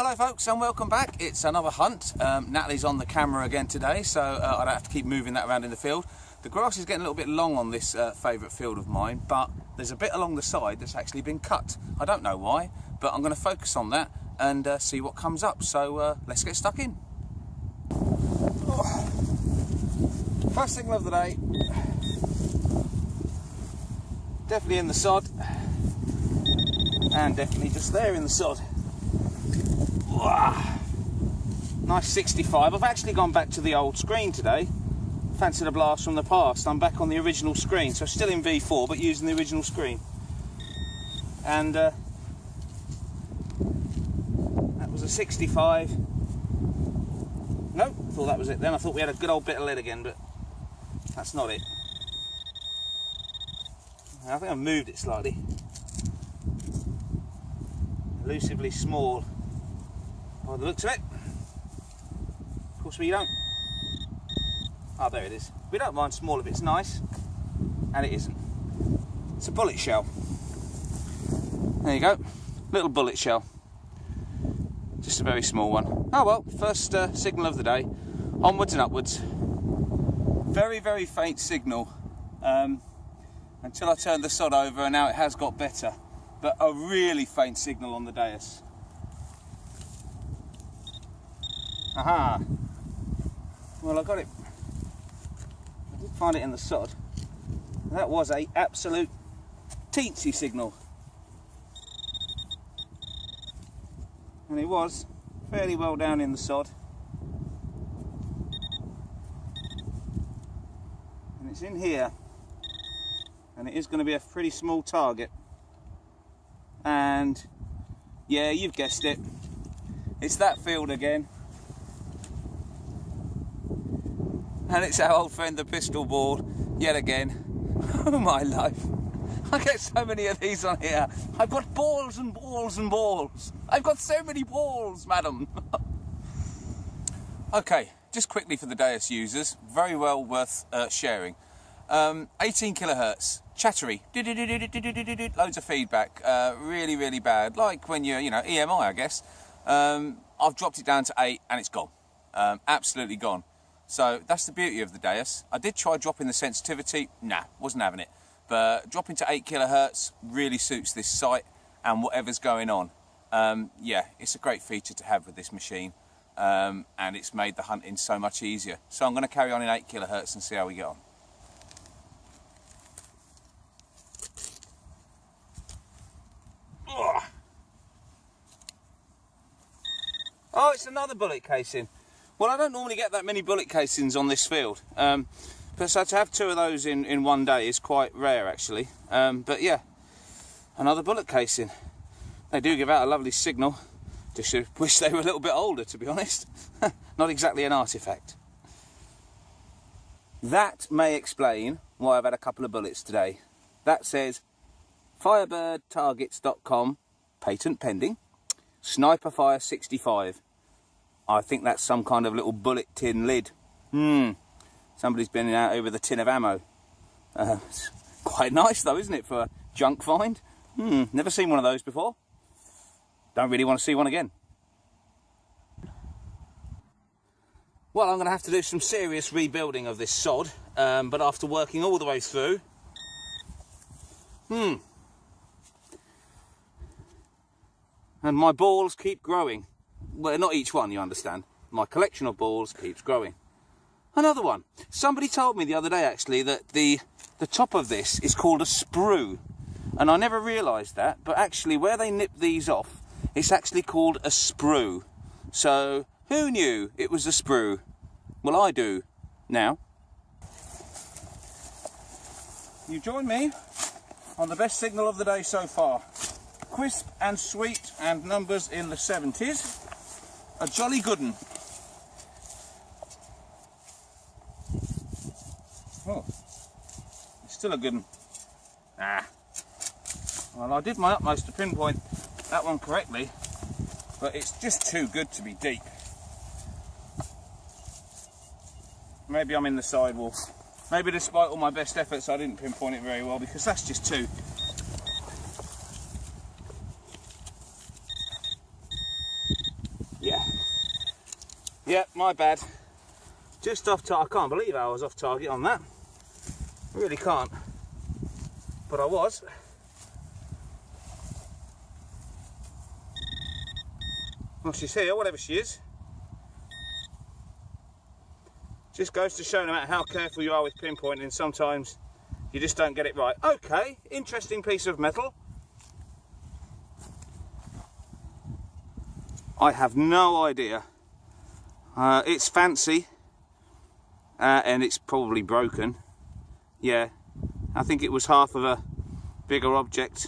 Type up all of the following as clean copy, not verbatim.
Hello folks and welcome back. It's another hunt. Natalie's on the camera again today, so I don't have to keep moving that around in the field. The grass is getting a little bit long on this favourite field of mine, but there's a bit along the side that's actually been cut. I don't know why, but I'm going to focus on that and see what comes up. So let's get stuck in. First signal of the day. Definitely in the sod. And definitely just there in the sod. Nice 65. I've actually gone back to the old screen today. Fancied a blast from the past. I'm back on the original screen, so still in V4 but using the original screen. And that was a 65. Nope, I thought that was it then. I thought we had a good old bit of lead again, but that's not it. I think I've moved it slightly. Elusively small by the looks of it. Of course we don't. Oh, there it is. We don't mind small if it's nice, and it isn't. It's a bullet shell. There you go, little bullet shell. Just a very small one. Oh well, first signal of the day. Onwards and upwards. Very, very faint signal until I turned the sod over, and now it has got better. But a really faint signal on the dais. Aha! Well, I got it. I did find it in the sod. That was a absolute teensy signal. And it was fairly well down in the sod. And it's in here. And it is going to be a pretty small target. And yeah, you've guessed it. It's that field again. And it's our old friend the pistol ball yet again. Oh my life. I get so many of these on here. I've got balls and balls and balls. I've got so many balls, madam. Okay, just quickly for the Deus users, very well worth sharing. 18 kilohertz, chattery, loads of feedback, really, really bad. Like when you're, EMI, I guess. I've dropped it down to 8 and it's gone. Absolutely gone. So that's the beauty of the Deus. I did try dropping the sensitivity. Nah, wasn't having it. But dropping to 8 kilohertz really suits this site and whatever's going on. Yeah, it's a great feature to have with this machine. And it's made the hunting so much easier. So I'm going to carry on in 8 kilohertz and see how we get on. Oh, it's another bullet casing. Well, I don't normally get that many bullet casings on this field. But so to have 2 of those in one day is quite rare, actually. But yeah, another bullet casing. They do give out a lovely signal. Just wish they were a little bit older, to be honest. Not exactly an artifact. That may explain why I've had a couple of bullets today. That says firebirdtargets.com, patent pending, Sniper Fire 65. I think that's some kind of little bullet tin lid. Somebody's been out here with a tin of ammo. It's quite nice though, isn't it, for a junk find? Never seen one of those before. Don't really want to see one again. Well, I'm going to have to do some serious rebuilding of this sod, but after working all the way through, and my balls keep growing. Well, not each one, you understand. My collection of balls keeps growing. Another one. Somebody told me the other day, actually, that the top of this is called a sprue. And I never realised that, but actually where they nip these off, it's actually called a sprue. So, who knew it was a sprue? Well, I do now. You join me on the best signal of the day so far. Crisp and sweet and numbers in the 70s. A jolly good one. Oh, it's still a good one. Well, I did my utmost to pinpoint that one correctly, but it's just too good to be deep. Maybe I'm in the sidewall. Maybe despite all my best efforts I didn't pinpoint it very well, because that's just too... my bad. Just off target. I can't believe I was off target on that. I really can't. But I was. Well, she's here, whatever she is. Just goes to show no matter how careful you are with pinpointing, sometimes you just don't get it right. Okay, interesting piece of metal. I have no idea. It's fancy, and it's probably broken. Yeah, I think it was half of a bigger object.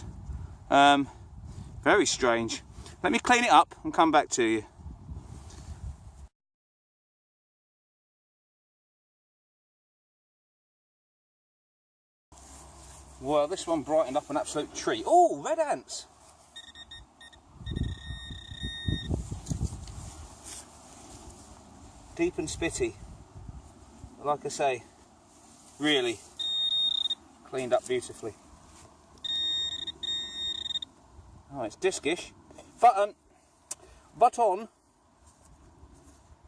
Very strange. Let me clean it up and come back to you. Well, this one brightened up an absolute treat. Oh, red ants! Deep and spitty. But like I say, really cleaned up beautifully. Oh, it's discish. Button.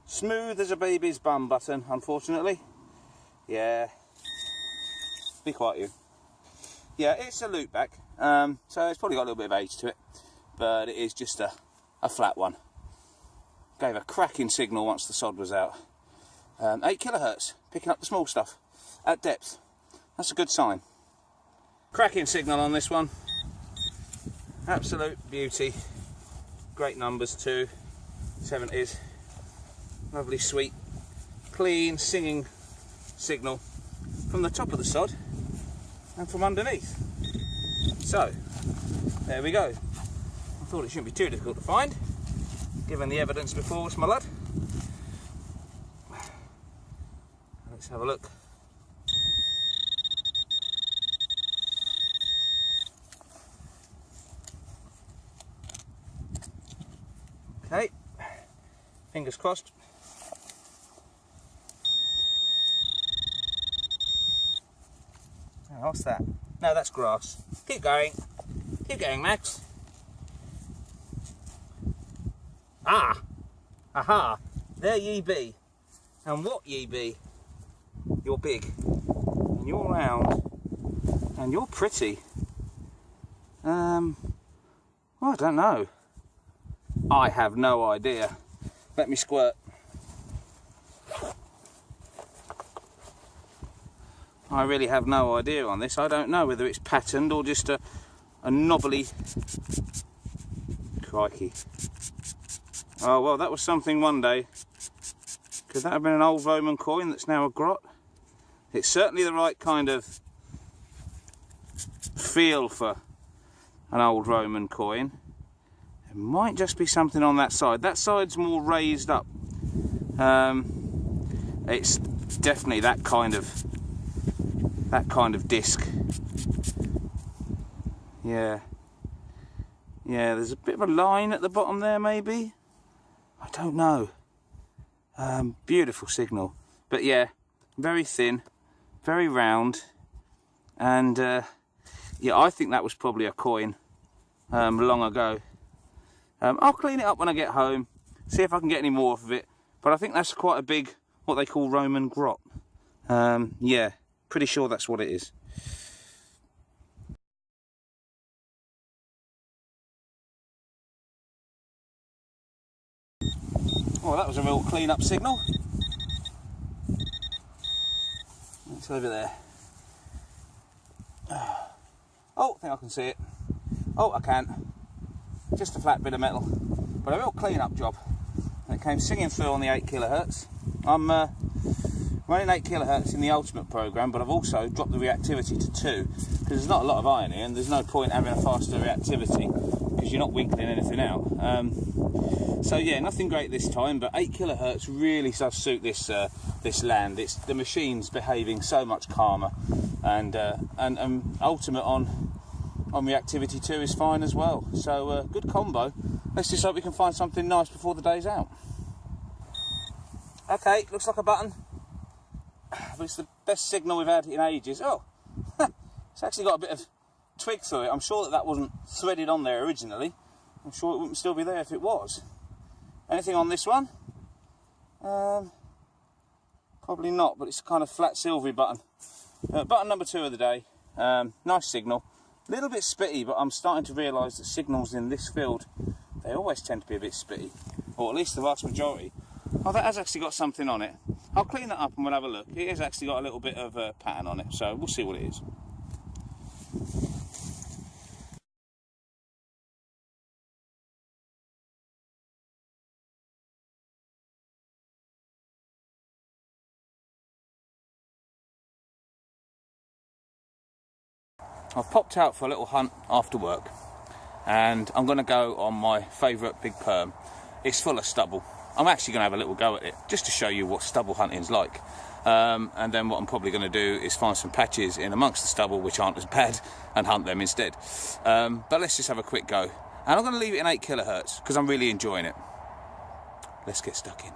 Smooth as a baby's bum button, unfortunately. Yeah. Be quiet, you. Yeah, it's a loop back, so it's probably got a little bit of age to it, but it is just a flat one. Gave a cracking signal once the sod was out. 8 kilohertz, picking up the small stuff at depth. That's a good sign. Cracking signal on this one. Absolute beauty. Great numbers too. 70s. Lovely, sweet, clean, singing signal from the top of the sod and from underneath. So, there we go. I thought it shouldn't be too difficult to find, given the evidence before us, my lad. Let's have a look. Okay, fingers crossed. Oh, what's that? No, that's grass. Keep going. Keep going, Max. Ah! Aha! There ye be. And what ye be? You're big. And you're round. And you're pretty. Well, I don't know. I have no idea. Let me squirt. I really have no idea on this. I don't know whether it's patterned or just a knobbly. Crikey. Oh, well, that was something one day. Could that have been an old Roman coin that's now a grot? It's certainly the right kind of feel for an old Roman coin. It might just be something on that side. That side's more raised up. It's definitely that kind of disc. Yeah, there's a bit of a line at the bottom there, maybe. I don't know. Beautiful signal, but yeah, very thin, very round, and yeah, I think that was probably a coin long ago. I'll clean it up when I get home, see if I can get any more of it, but I think that's quite a big, what they call Roman grot. Yeah, pretty sure that's what it is. Well, that was a real clean-up signal. It's over there. Oh, I think I can see it. Oh, I can. Just a flat bit of metal, but a real clean-up job. And it came singing through on the 8 kilohertz. I'm running 8 kilohertz in the Ultimate program, but I've also dropped the reactivity to 2 because there's not a lot of iron here, and there's no point having a faster reactivity because you're not winkling anything out. So yeah, nothing great this time, but 8 kilohertz really does suit this this land. It's the machine's behaving so much calmer, and Ultimate on reactivity 2 is fine as well. So good combo. Let's just hope we can find something nice before the day's out. Okay, looks like a button, but it's the best signal we've had in ages. Oh, it's actually got a bit of twig through it. I'm sure that wasn't threaded on there originally. I'm sure it wouldn't still be there if it was. Anything on this one? Probably not, but it's a kind of flat silvery button. Button number 2 of the day. Nice signal. A little bit spitty, but I'm starting to realise that signals in this field, they always tend to be a bit spitty. Or at least the vast majority. Oh, that has actually got something on it. I'll clean that up and we'll have a look. It has actually got a little bit of a pattern on it, so we'll see what it is. I've popped out for a little hunt after work and I'm going to go on my favourite big perm. It's full of stubble. I'm actually going to have a little go at it just to show you what stubble hunting's like. And then what I'm probably going to do is find some patches in amongst the stubble which aren't as bad and hunt them instead. But let's just have a quick go. And I'm going to leave it in 8 kilohertz because I'm really enjoying it. Let's get stuck in.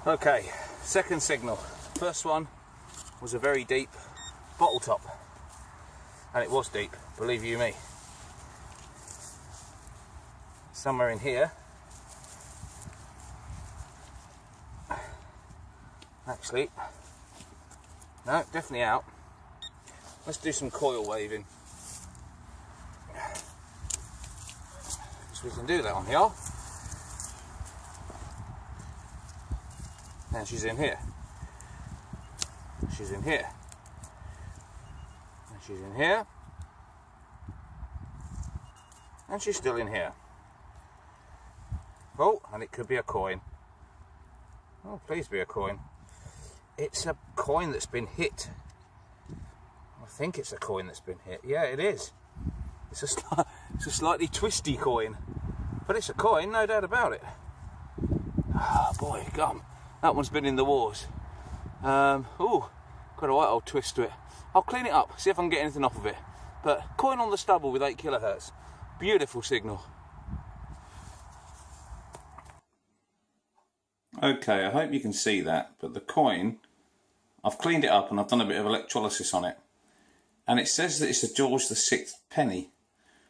Okay, second signal. First one was a very deep bottle top. And it was deep, believe you me. Somewhere in here. Actually, no, definitely out. Let's do some coil waving. So we can do that on here. And she's in here. She's in here. And she's in here. And she's still in here. Oh, and it could be a coin. Oh, please be a coin. It's a coin that's been hit. I think it's a coin that's been hit. Yeah, it is. It's a slightly twisty coin. But it's a coin, no doubt about it. Ah, boy, gum. That one's been in the wars. Ooh, got a right old twist to it. I'll clean it up, see if I can get anything off of it. But coin on the stubble with 8 kilohertz. Beautiful signal. Okay, I hope you can see that, but the coin, I've cleaned it up and I've done a bit of electrolysis on it. And it says that it's a George VI penny,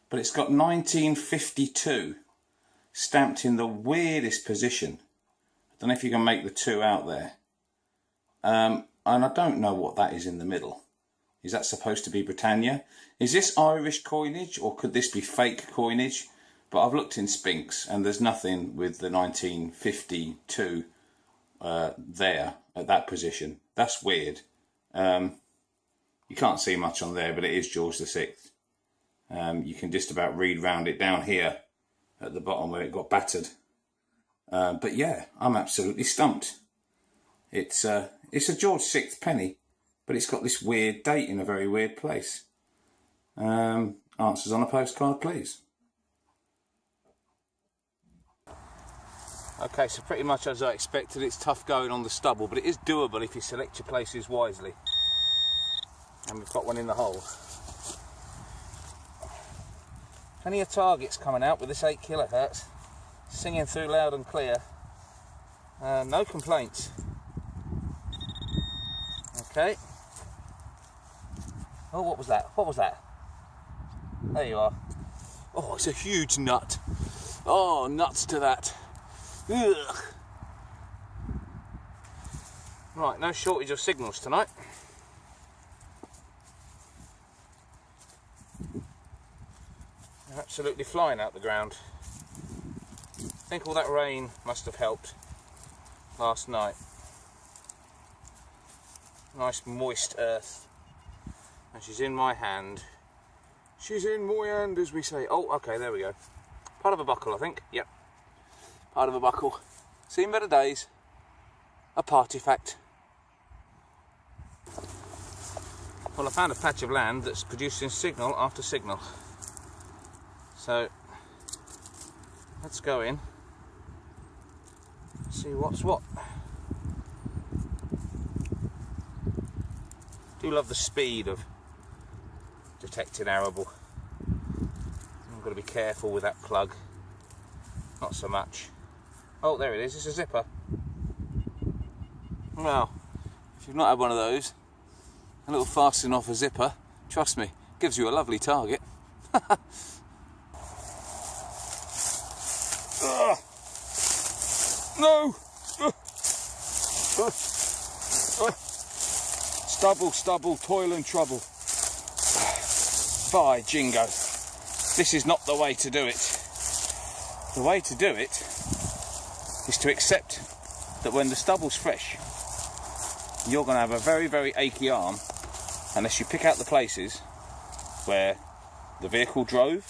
but it's got 1952 stamped in the weirdest position. I don't know if you can make the 2 out there. And I don't know what that is in the middle. Is that supposed to be Britannia? Is this Irish coinage or could this be fake coinage? But I've looked in Spinks and there's nothing with the 1952 there at that position. That's weird. You can't see much on there, but it is George VI. You can just about read round it down here at the bottom where it got battered. But yeah, I'm absolutely stumped. It's a George VI penny, but it's got this weird date in a very weird place. Answers on a postcard, please. Okay, so pretty much as I expected, it's tough going on the stubble, but it is doable if you select your places wisely. And we've got one in the hole. Plenty of targets coming out with this 8 kilohertz, singing through loud and clear. No complaints. Okay. Oh, what was that? What was that? There you are. Oh, it's a huge nut. Oh, nuts to that. Ugh. Right, no shortage of signals tonight. They're absolutely flying out the ground. I think all that rain must have helped last night. Nice moist earth. And she's in my hand. She's in my hand, as we say. Oh, okay, there we go. Part of a buckle, I think. Yep. Part of a buckle. Seen better days. A party fact. Well, I found a patch of land that's producing signal after signal. So, let's go in. See what's what. Do love the speed of detecting arable. I've got to be careful with that plug. Not so much. Oh, there it is. It's a zipper. Well, if you've not had one of those, a little fastening off a zipper, trust me, gives you a lovely target. No! Stubble, toil and trouble. By jingo. This is not the way to do it. The way to do it is to accept that when the stubble's fresh, you're going to have a very, very achy arm unless you pick out the places where the vehicle drove,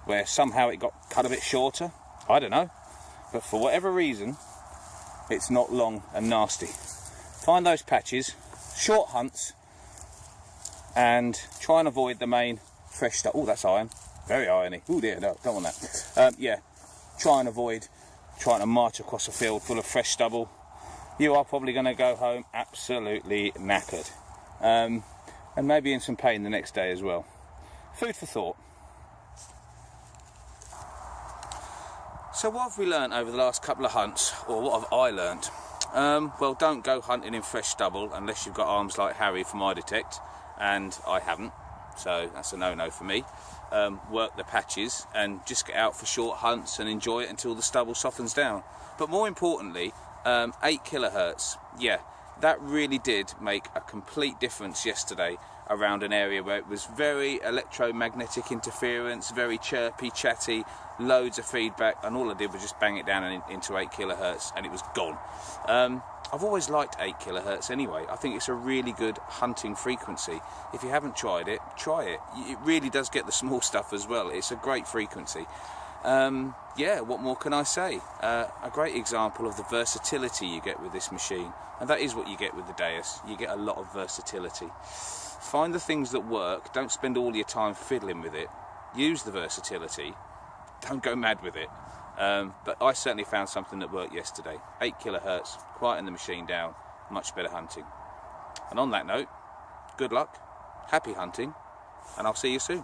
where somehow it got cut a bit shorter. I don't know. But for whatever reason, it's not long and nasty. Find those patches, short hunts, and try and avoid the main fresh stuff. Oh, that's iron. Very irony. Oh dear, no, don't want that. Yeah, try and avoid trying to march across a field full of fresh stubble. You are probably going to go home absolutely knackered. And maybe in some pain the next day as well. Food for thought. So what have we learnt over the last couple of hunts, or what have I learnt? Well, don't go hunting in fresh stubble unless you've got arms like Harry from iDetect, and I haven't, so that's a no-no for me. Work the patches and just get out for short hunts and enjoy it until the stubble softens down. But more importantly, 8 kilohertz, yeah, that really did make a complete difference yesterday around an area where it was very electromagnetic interference, very chirpy, chatty, loads of feedback, and all I did was just bang it down into 8 kilohertz and it was gone. I've always liked 8 kilohertz anyway. I think it's a really good hunting frequency. If you haven't tried it, try it. It really does get the small stuff as well. It's a great frequency. Yeah, what more can I say? A great example of the versatility you get with this machine, and that is what you get with the Deus. You get a lot of versatility. Find the things that work. Don't spend all your time fiddling with it. Use the versatility. Don't go mad with it. But I certainly found something that worked yesterday. 8 kilohertz, quieten the machine down, much better hunting. And on that note, good luck, happy hunting, and I'll see you soon.